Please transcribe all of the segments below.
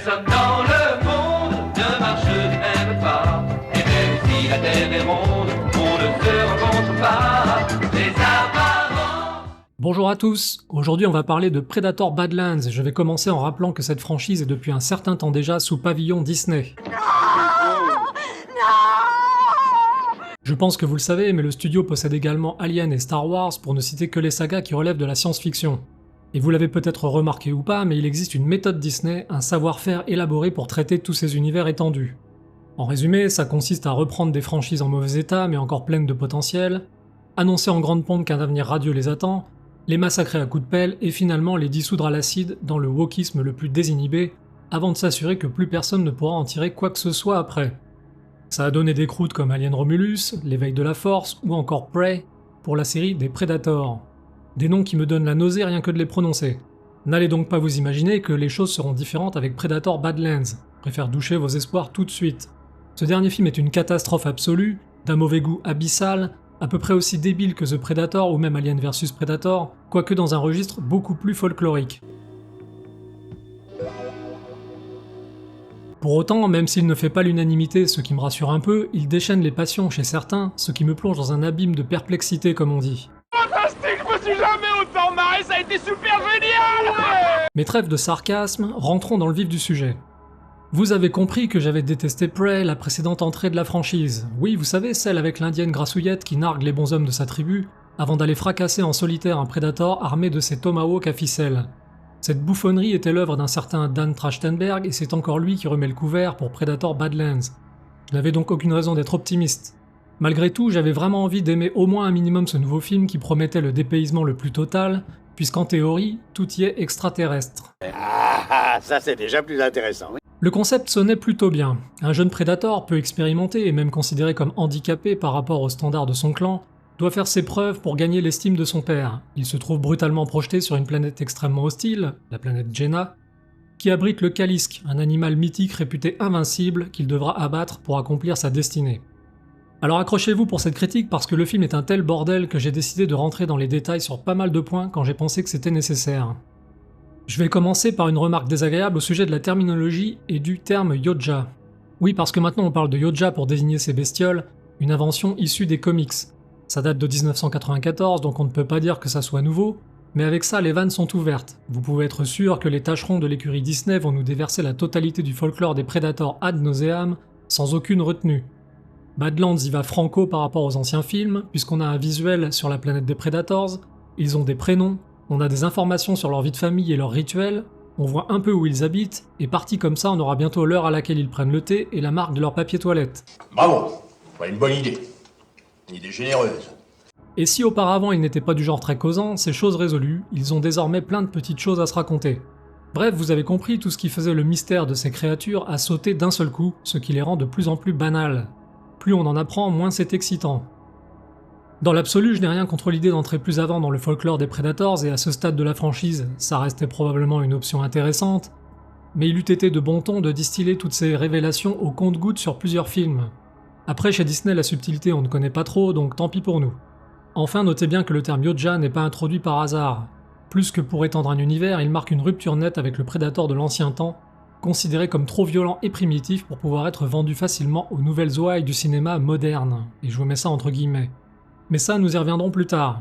Personne dans le monde ne marche du même pas. Et même si la terre est ronde, on ne se rencontre pas. Les apparences. Bonjour à tous, aujourd'hui on va parler de Predator Badlands et je vais commencer en rappelant que cette franchise est depuis un certain temps déjà sous pavillon Disney. Je pense que vous le savez, mais le studio possède également Alien et Star Wars pour ne citer que les sagas qui relèvent de la science-fiction. Et vous l'avez peut-être remarqué ou pas, mais il existe une méthode Disney, un savoir-faire élaboré pour traiter tous ces univers étendus. En résumé, ça consiste à reprendre des franchises en mauvais état mais encore pleines de potentiel, annoncer en grande pompe qu'un avenir radieux les attend, les massacrer à coups de pelle et finalement les dissoudre à l'acide dans le wokisme le plus désinhibé, avant de s'assurer que plus personne ne pourra en tirer quoi que ce soit après. Ça a donné des croûtes comme Alien Romulus, L'éveil de la Force ou encore Prey pour la série des Predators. Des noms qui me donnent la nausée rien que de les prononcer. N'allez donc pas vous imaginer que les choses seront différentes avec Predator Badlands. Je préfère doucher vos espoirs tout de suite. Ce dernier film est une catastrophe absolue, d'un mauvais goût abyssal, à peu près aussi débile que The Predator ou même Alien vs Predator, quoique dans un registre beaucoup plus folklorique. Pour autant, même s'il ne fait pas l'unanimité, ce qui me rassure un peu, il déchaîne les passions chez certains, ce qui me plonge dans un abîme de perplexité comme on dit. Fantastique, je me suis jamais autant marré, ça a été super génial! Mais trêve de sarcasme, rentrons dans le vif du sujet. Vous avez compris que j'avais détesté Prey, la précédente entrée de la franchise. Oui, vous savez, celle avec l'indienne grassouillette qui nargue les bonshommes de sa tribu, avant d'aller fracasser en solitaire un Predator armé de ses tomahawks à ficelle. Cette bouffonnerie était l'œuvre d'un certain Dan Trachtenberg et c'est encore lui qui remet le couvert pour Predator Badlands. Je n'avais donc aucune raison d'être optimiste. Malgré tout, j'avais vraiment envie d'aimer au moins un minimum ce nouveau film qui promettait le dépaysement le plus total, puisqu'en théorie, tout y est extraterrestre. Ah, ça c'est déjà plus intéressant, oui. Le concept sonnait plutôt bien. Un jeune Predator, peu expérimenté et même considéré comme handicapé par rapport aux standards de son clan, doit faire ses preuves pour gagner l'estime de son père. Il se trouve brutalement projeté sur une planète extrêmement hostile, la planète Jenna, qui abrite le Kalisk, un animal mythique réputé invincible qu'il devra abattre pour accomplir sa destinée. Alors accrochez-vous pour cette critique parce que le film est un tel bordel que j'ai décidé de rentrer dans les détails sur pas mal de points quand j'ai pensé que c'était nécessaire. Je vais commencer par une remarque désagréable au sujet de la terminologie et du terme Yoja. Oui, parce que maintenant on parle de Yoja pour désigner ces bestioles, une invention issue des comics. Ça date de 1994, donc on ne peut pas dire que ça soit nouveau, mais avec ça les vannes sont ouvertes. Vous pouvez être sûr que les tâcherons de l'écurie Disney vont nous déverser la totalité du folklore des Predators ad nauseam, sans aucune retenue. Badlands y va franco par rapport aux anciens films, puisqu'on a un visuel sur la planète des Predators, ils ont des prénoms, on a des informations sur leur vie de famille et leurs rituels, on voit un peu où ils habitent, et parti comme ça on aura bientôt l'heure à laquelle ils prennent le thé et la marque de leur papier toilette. Bravo, ouais, une bonne idée. Une idée généreuse. Et si auparavant ils n'étaient pas du genre très causant, c'est chose résolue, ils ont désormais plein de petites choses à se raconter. Bref, vous avez compris, tout ce qui faisait le mystère de ces créatures a sauté d'un seul coup, ce qui les rend de plus en plus banales. Plus on en apprend, moins c'est excitant. Dans l'absolu, je n'ai rien contre l'idée d'entrer plus avant dans le folklore des Predators et à ce stade de la franchise, ça restait probablement une option intéressante, mais il eût été de bon ton de distiller toutes ces révélations au compte-gouttes sur plusieurs films. Après, chez Disney, la subtilité on ne connaît pas trop, donc tant pis pour nous. Enfin, notez bien que le terme Yoja n'est pas introduit par hasard. Plus que pour étendre un univers, il marque une rupture nette avec le Predator de l'ancien temps, considéré comme trop violent et primitif pour pouvoir être vendu facilement aux nouvelles ouailles du cinéma moderne, et je vous mets ça entre guillemets. Mais ça, nous y reviendrons plus tard.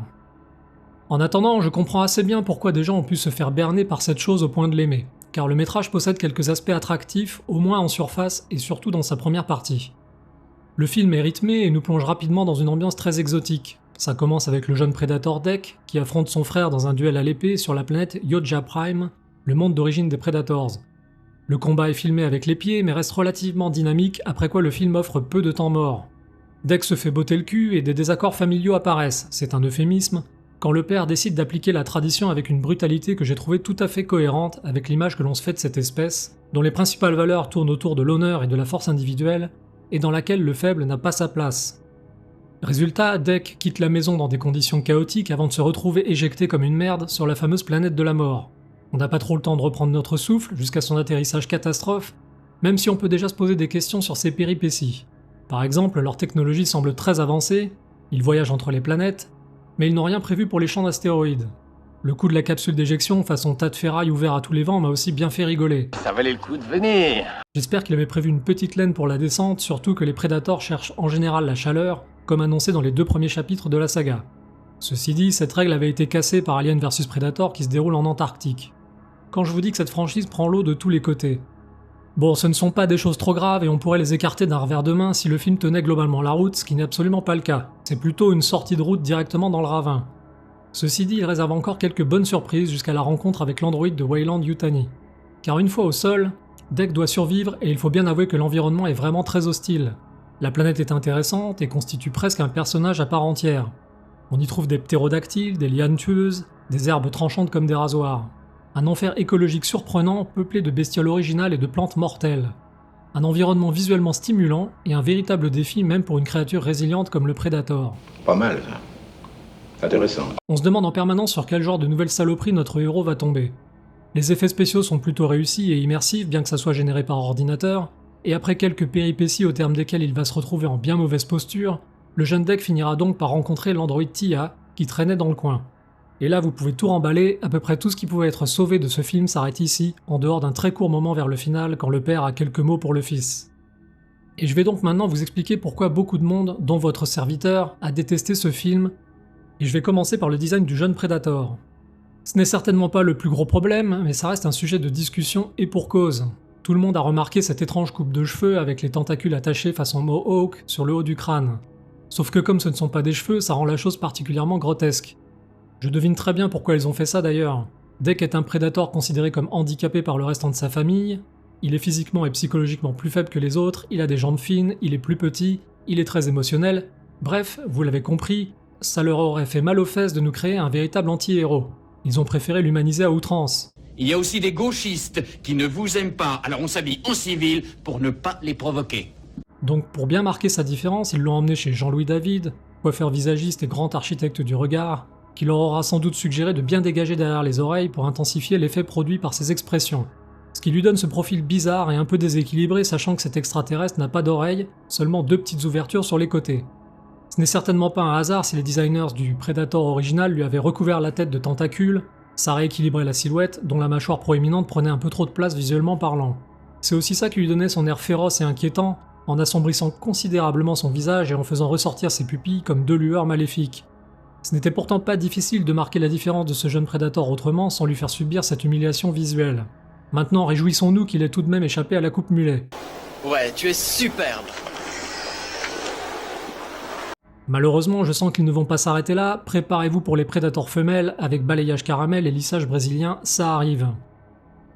En attendant, je comprends assez bien pourquoi des gens ont pu se faire berner par cette chose au point de l'aimer, car le métrage possède quelques aspects attractifs, au moins en surface et surtout dans sa première partie. Le film est rythmé et nous plonge rapidement dans une ambiance très exotique. Ça commence avec le jeune Predator Dek, qui affronte son frère dans un duel à l'épée sur la planète Yoja Prime, le monde d'origine des Predators. Le combat est filmé avec les pieds mais reste relativement dynamique, après quoi le film offre peu de temps mort. Dek se fait botter le cul et des désaccords familiaux apparaissent, c'est un euphémisme, quand le père décide d'appliquer la tradition avec une brutalité que j'ai trouvée tout à fait cohérente avec l'image que l'on se fait de cette espèce, dont les principales valeurs tournent autour de l'honneur et de la force individuelle, et dans laquelle le faible n'a pas sa place. Résultat, Dek quitte la maison dans des conditions chaotiques avant de se retrouver éjecté comme une merde sur la fameuse planète de la mort. On n'a pas trop le temps de reprendre notre souffle jusqu'à son atterrissage catastrophe, même si on peut déjà se poser des questions sur ses péripéties. Par exemple, leur technologie semble très avancée, ils voyagent entre les planètes, mais ils n'ont rien prévu pour les champs d'astéroïdes. Le coup de la capsule d'éjection façon tas de ferraille ouvert à tous les vents m'a aussi bien fait rigoler. Ça valait le coup de venir. J'espère qu'il avait prévu une petite laine pour la descente, surtout que les Predators cherchent en général la chaleur, comme annoncé dans les 2 premiers chapitres de la saga. Ceci dit, cette règle avait été cassée par Alien vs Predator qui se déroule en Antarctique. Quand je vous dis que cette franchise prend l'eau de tous les côtés. Bon, ce ne sont pas des choses trop graves et on pourrait les écarter d'un revers de main si le film tenait globalement la route, ce qui n'est absolument pas le cas. C'est plutôt une sortie de route directement dans le ravin. Ceci dit, il réserve encore quelques bonnes surprises jusqu'à la rencontre avec l'androïde de Weyland Yutani. Car une fois au sol, Deke doit survivre et il faut bien avouer que l'environnement est vraiment très hostile. La planète est intéressante et constitue presque un personnage à part entière. On y trouve des ptérodactyles, des lianes tueuses, des herbes tranchantes comme des rasoirs. Un enfer écologique surprenant peuplé de bestioles originales et de plantes mortelles. Un environnement visuellement stimulant et un véritable défi même pour une créature résiliente comme le Predator. Pas mal, ça. Intéressant. On se demande en permanence sur quel genre de nouvelle saloperie notre héros va tomber. Les effets spéciaux sont plutôt réussis et immersifs bien que ça soit généré par ordinateur, et après quelques péripéties au terme desquelles il va se retrouver en bien mauvaise posture, le jeune Deke finira donc par rencontrer l'androïde Tia qui traînait dans le coin. Et là vous pouvez tout remballer, à peu près tout ce qui pouvait être sauvé de ce film s'arrête ici, en dehors d'un très court moment vers le final quand le père a quelques mots pour le fils. Et je vais donc maintenant vous expliquer pourquoi beaucoup de monde, dont votre serviteur, a détesté ce film, et je vais commencer par le design du jeune Predator. Ce n'est certainement pas le plus gros problème, mais ça reste un sujet de discussion et pour cause. Tout le monde a remarqué cette étrange coupe de cheveux avec les tentacules attachés façon Mohawk sur le haut du crâne. Sauf que comme ce ne sont pas des cheveux, ça rend la chose particulièrement grotesque. Je devine très bien pourquoi ils ont fait ça d'ailleurs. Deke est un Predator considéré comme handicapé par le restant de sa famille, il est physiquement et psychologiquement plus faible que les autres, il a des jambes fines, il est plus petit, il est très émotionnel, bref, vous l'avez compris, ça leur aurait fait mal aux fesses de nous créer un véritable anti-héros. Ils ont préféré l'humaniser à outrance. Il y a aussi des gauchistes qui ne vous aiment pas, alors on s'habille en civil pour ne pas les provoquer. Donc pour bien marquer sa différence, ils l'ont emmené chez Jean-Louis David, coiffeur visagiste et grand architecte du regard, qui leur aura sans doute suggéré de bien dégager derrière les oreilles pour intensifier l'effet produit par ses expressions. Ce qui lui donne ce profil bizarre et un peu déséquilibré sachant que cet extraterrestre n'a pas d'oreilles, seulement 2 petites ouvertures sur les côtés. Ce n'est certainement pas un hasard si les designers du Predator original lui avaient recouvert la tête de tentacules, ça rééquilibrait la silhouette dont la mâchoire proéminente prenait un peu trop de place visuellement parlant. C'est aussi ça qui lui donnait son air féroce et inquiétant, en assombrissant considérablement son visage et en faisant ressortir ses pupilles comme 2 lueurs maléfiques. Ce n'était pourtant pas difficile de marquer la différence de ce jeune Predator autrement sans lui faire subir cette humiliation visuelle. Maintenant, réjouissons-nous qu'il ait tout de même échappé à la coupe mulet. Ouais, tu es superbe. Malheureusement, je sens qu'ils ne vont pas s'arrêter là, préparez-vous pour les Predators femelles, avec balayage caramel et lissage brésilien, ça arrive.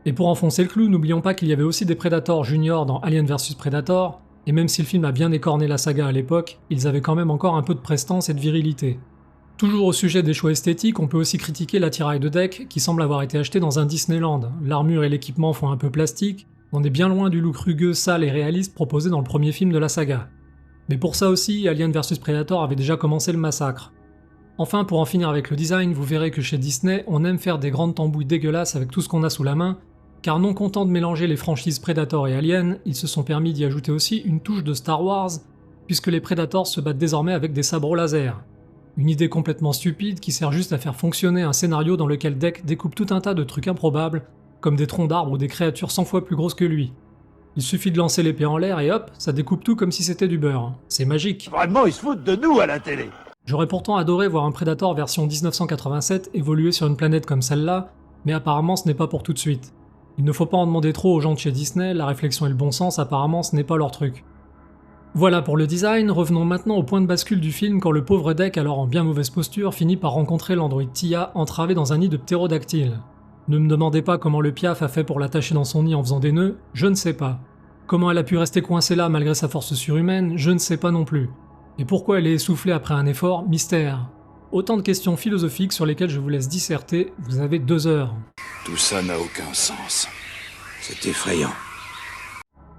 Et pour enfoncer le clou, n'oublions pas qu'il y avait aussi des Predators juniors dans Alien vs Predator, et même si le film a bien écorné la saga à l'époque, ils avaient quand même encore un peu de prestance et de virilité. Toujours au sujet des choix esthétiques, on peut aussi critiquer l'attirail de Deke, qui semble avoir été acheté dans un Disneyland. L'armure et l'équipement font un peu plastique, on est bien loin du look rugueux, sale et réaliste proposé dans le premier film de la saga. Mais pour ça aussi, Alien vs Predator avait déjà commencé le massacre. Enfin, pour en finir avec le design, vous verrez que chez Disney, on aime faire des grandes tambouilles dégueulasses avec tout ce qu'on a sous la main, car non contents de mélanger les franchises Predator et Alien, ils se sont permis d'y ajouter aussi une touche de Star Wars, puisque les Predators se battent désormais avec des sabres laser. Une idée complètement stupide qui sert juste à faire fonctionner un scénario dans lequel Deke découpe tout un tas de trucs improbables, comme des troncs d'arbres ou des créatures 100 fois plus grosses que lui. Il suffit de lancer l'épée en l'air et hop, ça découpe tout comme si c'était du beurre. C'est magique. Vraiment, ils se foutent de nous à la télé. J'aurais pourtant adoré voir un Predator version 1987 évoluer sur une planète comme celle-là, mais apparemment ce n'est pas pour tout de suite. Il ne faut pas en demander trop aux gens de chez Disney, la réflexion et le bon sens apparemment ce n'est pas leur truc. Voilà pour le design, revenons maintenant au point de bascule du film quand le pauvre Deke, alors en bien mauvaise posture, finit par rencontrer l'androïde Tia entravé dans un nid de ptérodactyles. Ne me demandez pas comment le Piaf a fait pour l'attacher dans son nid en faisant des nœuds, je ne sais pas. Comment elle a pu rester coincée là malgré sa force surhumaine, je ne sais pas non plus. Et pourquoi elle est essoufflée après un effort, mystère. Autant de questions philosophiques sur lesquelles je vous laisse disserter, vous avez 2 heures. Tout ça n'a aucun sens. C'est effrayant.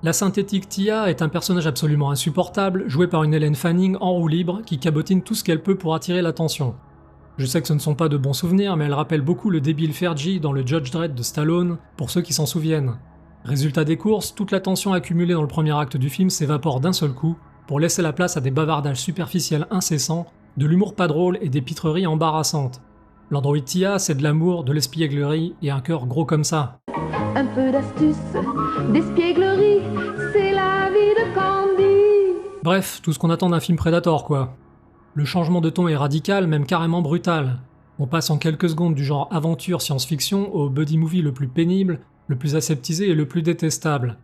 La synthétique Tia est un personnage absolument insupportable, joué par une Ellen Fanning en roue libre qui cabotine tout ce qu'elle peut pour attirer l'attention. Je sais que ce ne sont pas de bons souvenirs, mais elle rappelle beaucoup le débile Fergie dans le Judge Dredd de Stallone, pour ceux qui s'en souviennent. Résultat des courses, toute la tension accumulée dans le premier acte du film s'évapore d'un seul coup, pour laisser la place à des bavardages superficiels incessants, de l'humour pas drôle et des pitreries embarrassantes. L'androïde Tia, c'est de l'amour, de l'espièglerie et un cœur gros comme ça. Un peu d'astuce, d'espièglerie, c'est la vie de Candy. Bref, tout ce qu'on attend d'un film Predator quoi. Le changement de ton est radical, même carrément brutal. On passe en quelques secondes du genre aventure science-fiction au buddy movie le plus pénible, le plus aseptisé et le plus détestable.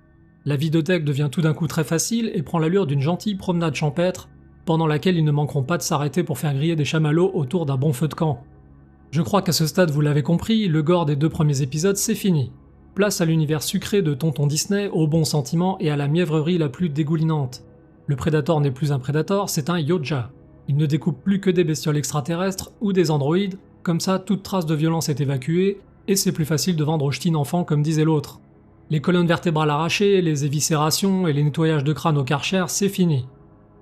La vie de Deck devient tout d'un coup très facile et prend l'allure d'une gentille promenade champêtre, pendant laquelle ils ne manqueront pas de s'arrêter pour faire griller des chamallows autour d'un bon feu de camp. Je crois qu'à ce stade vous l'avez compris, le gore des 2 premiers épisodes c'est fini. Place à l'univers sucré de Tonton Disney, aux bons sentiments et à la mièvrerie la plus dégoulinante. Le Predator n'est plus un Predator, c'est un Yoja. Il ne découpe plus que des bestioles extraterrestres ou des androïdes, comme ça toute trace de violence est évacuée, et c'est plus facile de vendre aux ch'tines enfants comme disait l'autre. Les colonnes vertébrales arrachées, les éviscérations et les nettoyages de crâne au Karcher, c'est fini.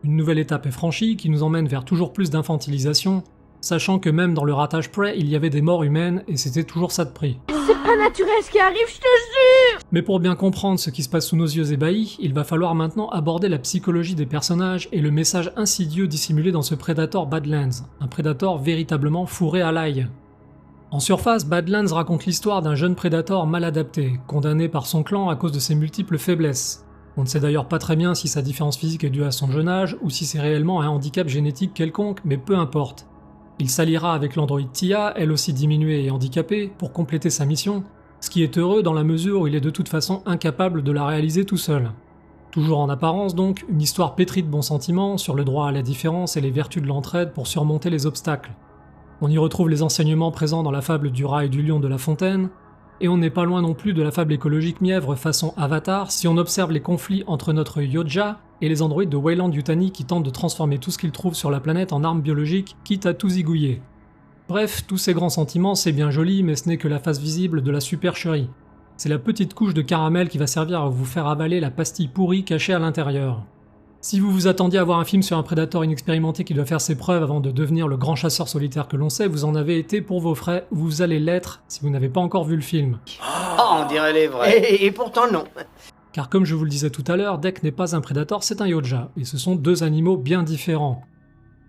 Une nouvelle étape est franchie qui nous emmène vers toujours plus d'infantilisation, sachant que même dans le ratage Prey, il y avait des morts humaines et c'était toujours ça de prix. C'est pas naturel ce qui arrive, je te jure. Mais pour bien comprendre ce qui se passe sous nos yeux ébahis, il va falloir maintenant aborder la psychologie des personnages et le message insidieux dissimulé dans ce Predator Badlands, un Predator véritablement fourré à l'ail. En surface, Badlands raconte l'histoire d'un jeune Predator mal adapté, condamné par son clan à cause de ses multiples faiblesses. On ne sait d'ailleurs pas très bien si sa différence physique est due à son jeune âge ou si c'est réellement un handicap génétique quelconque, mais peu importe. Il s'alliera avec l'androïde Tia, elle aussi diminuée et handicapée, pour compléter sa mission, ce qui est heureux dans la mesure où il est de toute façon incapable de la réaliser tout seul. Toujours en apparence donc, une histoire pétrie de bons sentiments sur le droit à la différence et les vertus de l'entraide pour surmonter les obstacles. On y retrouve les enseignements présents dans la fable du rat et du lion de La Fontaine, et on n'est pas loin non plus de la fable écologique mièvre façon Avatar si on observe les conflits entre notre Yoja et les androïdes de Weyland-Yutani qui tentent de transformer tout ce qu'ils trouvent sur la planète en armes biologiques, quitte à tout zigouiller. Bref, tous ces grands sentiments c'est bien joli, mais ce n'est que la face visible de la supercherie. C'est la petite couche de caramel qui va servir à vous faire avaler la pastille pourrie cachée à l'intérieur. Si vous vous attendiez à voir un film sur un prédateur inexpérimenté qui doit faire ses preuves avant de devenir le grand chasseur solitaire que l'on sait, vous en avez été pour vos frais, ou vous allez l'être si vous n'avez pas encore vu le film. Oh, on dirait les vrais. Et pourtant non. Car comme je vous le disais tout à l'heure, Deck n'est pas un prédateur, c'est un Yoja, et ce sont 2 animaux bien différents.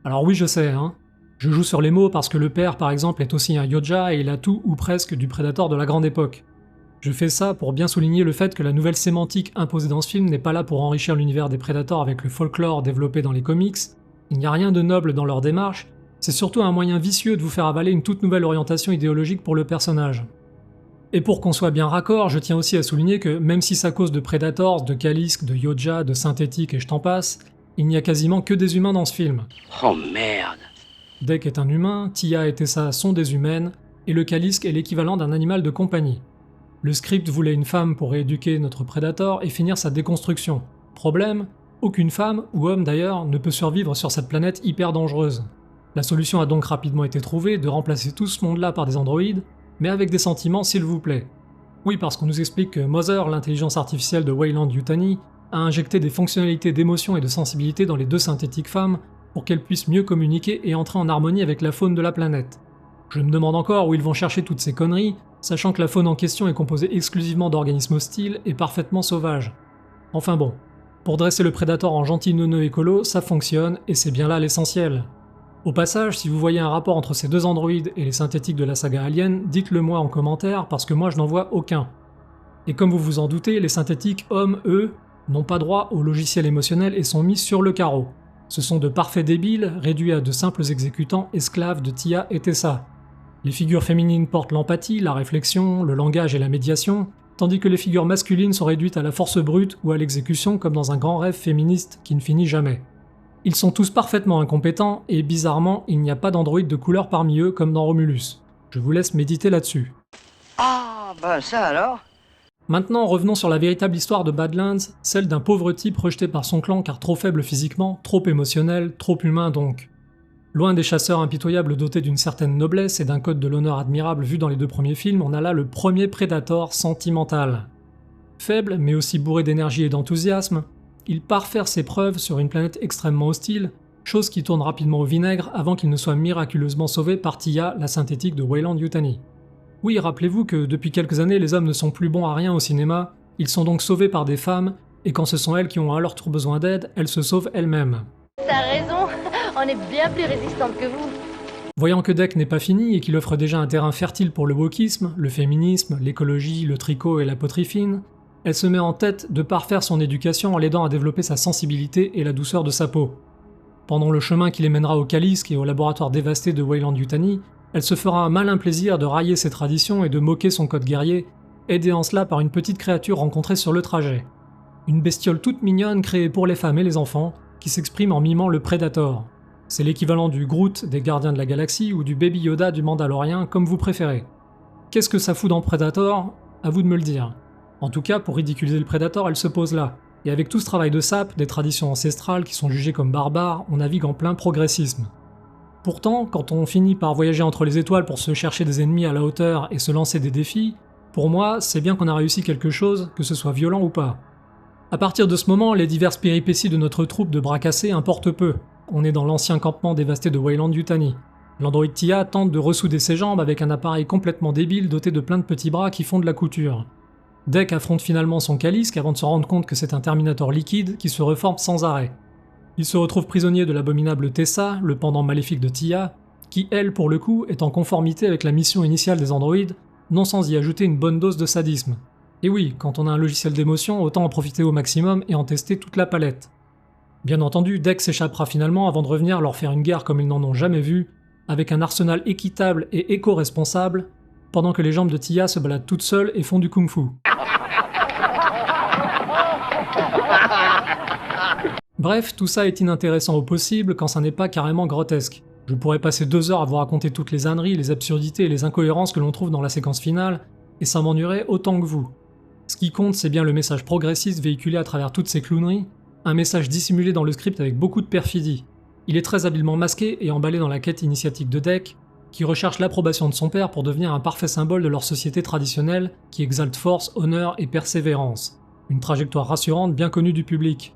Alors oui je sais, hein, je joue sur les mots parce que le père par exemple est aussi un Yoja et il a tout ou presque du prédateur de la grande époque. Je fais ça pour bien souligner le fait que la nouvelle sémantique imposée dans ce film n'est pas là pour enrichir l'univers des Predators avec le folklore développé dans les comics, il n'y a rien de noble dans leur démarche, c'est surtout un moyen vicieux de vous faire avaler une toute nouvelle orientation idéologique pour le personnage. Et pour qu'on soit bien raccord, je tiens aussi à souligner que même si ça cause de Predators, de Kalisk, de Yoja, de synthétique et je t'en passe, il n'y a quasiment que des humains dans ce film. Oh merde. Deck est un humain, Tia et Tessa sont des humaines, et le Kalisk est l'équivalent d'un animal de compagnie. Le script voulait une femme pour rééduquer notre Predator et finir sa déconstruction. Problème, aucune femme, ou homme d'ailleurs, ne peut survivre sur cette planète hyper dangereuse. La solution a donc rapidement été trouvée de remplacer tout ce monde-là par des androïdes, mais avec des sentiments s'il vous plaît. Oui, parce qu'on nous explique que Mother, l'intelligence artificielle de Weyland-Yutani, a injecté des fonctionnalités d'émotion et de sensibilité dans les 2 synthétiques femmes pour qu'elles puissent mieux communiquer et entrer en harmonie avec la faune de la planète. Je me demande encore où ils vont chercher toutes ces conneries, sachant que la faune en question est composée exclusivement d'organismes hostiles et parfaitement sauvages. Enfin bon, pour dresser le Predator en gentil neuneu écolo, ça fonctionne, et c'est bien là l'essentiel. Au passage, si vous voyez un rapport entre ces 2 androïdes et les synthétiques de la saga Alien, dites-le moi en commentaire parce que moi je n'en vois aucun. Et comme vous vous en doutez, les synthétiques hommes, eux, n'ont pas droit au logiciel émotionnel et sont mis sur le carreau. Ce sont de parfaits débiles, réduits à de simples exécutants, esclaves de Tia et Tessa. Les figures féminines portent l'empathie, la réflexion, le langage et la médiation, tandis que les figures masculines sont réduites à la force brute ou à l'exécution comme dans un grand rêve féministe qui ne finit jamais. Ils sont tous parfaitement incompétents et bizarrement, il n'y a pas d'androïde de couleur parmi eux comme dans Romulus. Je vous laisse méditer là-dessus. Ah, bah ça alors. Maintenant, revenons sur la véritable histoire de Badlands, celle d'un pauvre type rejeté par son clan car trop faible physiquement, trop émotionnel, trop humain donc. Loin des chasseurs impitoyables dotés d'une certaine noblesse et d'un code de l'honneur admirable vu dans les 2 premiers films, on a là le premier Predator sentimental. Faible, mais aussi bourré d'énergie et d'enthousiasme, il part faire ses preuves sur une planète extrêmement hostile, chose qui tourne rapidement au vinaigre avant qu'il ne soit miraculeusement sauvé par Tia, la synthétique de Weyland-Yutani. Oui, rappelez-vous que depuis quelques années, les hommes ne sont plus bons à rien au cinéma, ils sont donc sauvés par des femmes, et quand ce sont elles qui ont à leur tour besoin d'aide, elles se sauvent elles-mêmes. T'as raison, on est bien plus résistante que vous. Voyant que Deck n'est pas fini et qu'il offre déjà un terrain fertile pour le wokisme, le féminisme, l'écologie, le tricot et la poterie fine, elle se met en tête de parfaire son éducation en l'aidant à développer sa sensibilité et la douceur de sa peau. Pendant le chemin qui les mènera au Kalisk et au laboratoire dévasté de Weyland-Yutani, elle se fera un malin plaisir de railler ses traditions et de moquer son code guerrier, aidée en cela par une petite créature rencontrée sur le trajet. Une bestiole toute mignonne créée pour les femmes et les enfants, qui s'exprime en mimant le Predator. C'est l'équivalent du Groot des Gardiens de la Galaxie ou du Baby Yoda du Mandalorien, comme vous préférez. Qu'est-ce que ça fout dans Predator? À vous de me le dire. En tout cas, pour ridiculiser le Predator, elle se pose là. Et avec tout ce travail de sape, des traditions ancestrales qui sont jugées comme barbares, on navigue en plein progressisme. Pourtant, quand on finit par voyager entre les étoiles pour se chercher des ennemis à la hauteur et se lancer des défis, pour moi, c'est bien qu'on a réussi quelque chose, que ce soit violent ou pas. À partir de ce moment, les diverses péripéties de notre troupe de bras cassés importent peu. On est dans l'ancien campement dévasté de Weyland-Yutani. L'androïde Tia tente de ressouder ses jambes avec un appareil complètement débile doté de plein de petits bras qui font de la couture. Deck affronte finalement son Kalisk avant de se rendre compte que c'est un Terminator liquide qui se reforme sans arrêt. Il se retrouve prisonnier de l'abominable Tessa, le pendant maléfique de Tia, qui elle, pour le coup, est en conformité avec la mission initiale des androïdes, non sans y ajouter une bonne dose de sadisme. Et oui, quand on a un logiciel d'émotion, autant en profiter au maximum et en tester toute la palette. Bien entendu, Deck s'échappera finalement avant de revenir leur faire une guerre comme ils n'en ont jamais vu, avec un arsenal équitable et éco-responsable, pendant que les jambes de Tia se baladent toutes seules et font du kung-fu. Bref, tout ça est inintéressant au possible quand ça n'est pas carrément grotesque. Je pourrais passer 2 heures à vous raconter toutes les âneries, les absurdités et les incohérences que l'on trouve dans la séquence finale, et ça m'ennuierait autant que vous. Ce qui compte, c'est bien le message progressiste véhiculé à travers toutes ces clowneries, un message dissimulé dans le script avec beaucoup de perfidie. Il est très habilement masqué et emballé dans la quête initiatique de Deck, qui recherche l'approbation de son père pour devenir un parfait symbole de leur société traditionnelle qui exalte force, honneur et persévérance. Une trajectoire rassurante bien connue du public.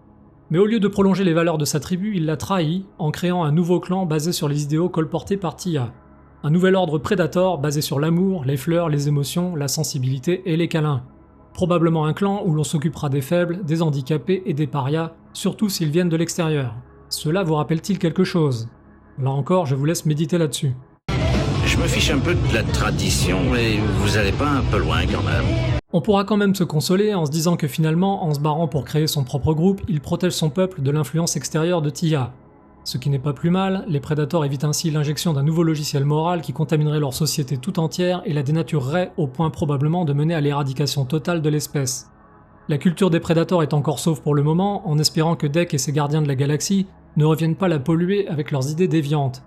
Mais au lieu de prolonger les valeurs de sa tribu, il l'a trahi en créant un nouveau clan basé sur les idéaux colportés par Tia. Un nouvel ordre Predator basé sur l'amour, les fleurs, les émotions, la sensibilité et les câlins. Probablement un clan où l'on s'occupera des faibles, des handicapés et des parias, surtout s'ils viennent de l'extérieur. Cela vous rappelle-t-il quelque chose? Là encore, je vous laisse méditer là-dessus. Je me fiche un peu de la tradition, mais vous allez pas un peu loin quand même. On pourra quand même se consoler en se disant que finalement, en se barrant pour créer son propre groupe, il protège son peuple de l'influence extérieure de Tia. Ce qui n'est pas plus mal, les Predators évitent ainsi l'injection d'un nouveau logiciel moral qui contaminerait leur société tout entière et la dénaturerait au point probablement de mener à l'éradication totale de l'espèce. La culture des Predators est encore sauve pour le moment, en espérant que Deck et ses gardiens de la galaxie ne reviennent pas la polluer avec leurs idées déviantes.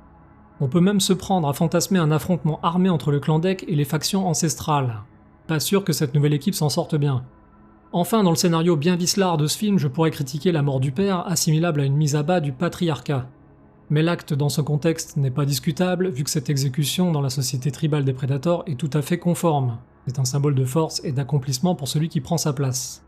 On peut même se prendre à fantasmer un affrontement armé entre le clan Deck et les factions ancestrales. Pas sûr que cette nouvelle équipe s'en sorte bien. Enfin, dans le scénario bien vicelard de ce film, je pourrais critiquer la mort du père, assimilable à une mise à bas du patriarcat. Mais l'acte dans ce contexte n'est pas discutable, vu que cette exécution dans la société tribale des Predators est tout à fait conforme. C'est un symbole de force et d'accomplissement pour celui qui prend sa place.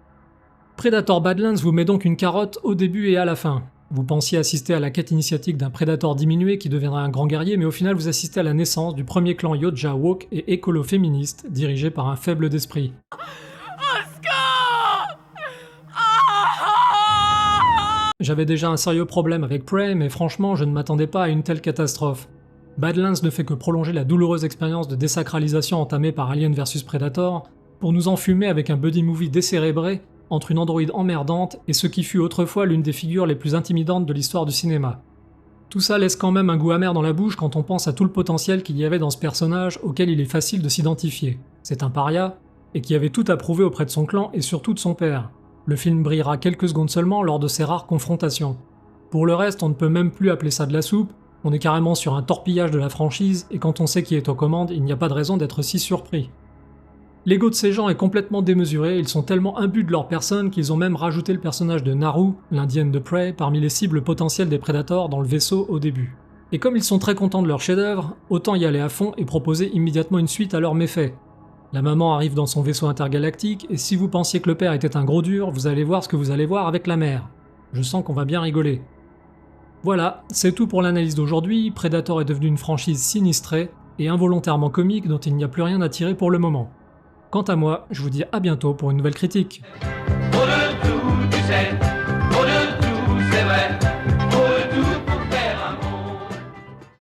Predator Badlands vous met donc une carotte au début et à la fin. Vous pensiez assister à la quête initiatique d'un Predator diminué qui deviendra un grand guerrier, mais au final vous assistez à la naissance du premier clan Yodja woke et écolo-féministe, dirigé par un faible d'esprit. J'avais déjà un sérieux problème avec Prey, mais franchement je ne m'attendais pas à une telle catastrophe. Badlands ne fait que prolonger la douloureuse expérience de désacralisation entamée par Alien vs Predator, pour nous enfumer avec un buddy movie décérébré entre une androïde emmerdante et ce qui fut autrefois l'une des figures les plus intimidantes de l'histoire du cinéma. Tout ça laisse quand même un goût amer dans la bouche quand on pense à tout le potentiel qu'il y avait dans ce personnage auquel il est facile de s'identifier. C'est un paria, et qui avait tout à prouver auprès de son clan et surtout de son père. Le film brillera quelques secondes seulement lors de ces rares confrontations. Pour le reste, on ne peut même plus appeler ça de la soupe, on est carrément sur un torpillage de la franchise, et quand on sait qui est aux commandes, il n'y a pas de raison d'être si surpris. L'ego de ces gens est complètement démesuré, ils sont tellement imbus de leur personne qu'ils ont même rajouté le personnage de Naru, l'indienne de Prey, parmi les cibles potentielles des Predators dans le vaisseau au début. Et comme ils sont très contents de leur chef-d'œuvre, autant y aller à fond et proposer immédiatement une suite à leurs méfaits. La maman arrive dans son vaisseau intergalactique, et si vous pensiez que le père était un gros dur, vous allez voir ce que vous allez voir avec la mère. Je sens qu'on va bien rigoler. Voilà, c'est tout pour l'analyse d'aujourd'hui. Predator est devenu une franchise sinistrée et involontairement comique dont il n'y a plus rien à tirer pour le moment. Quant à moi, je vous dis à bientôt pour une nouvelle critique.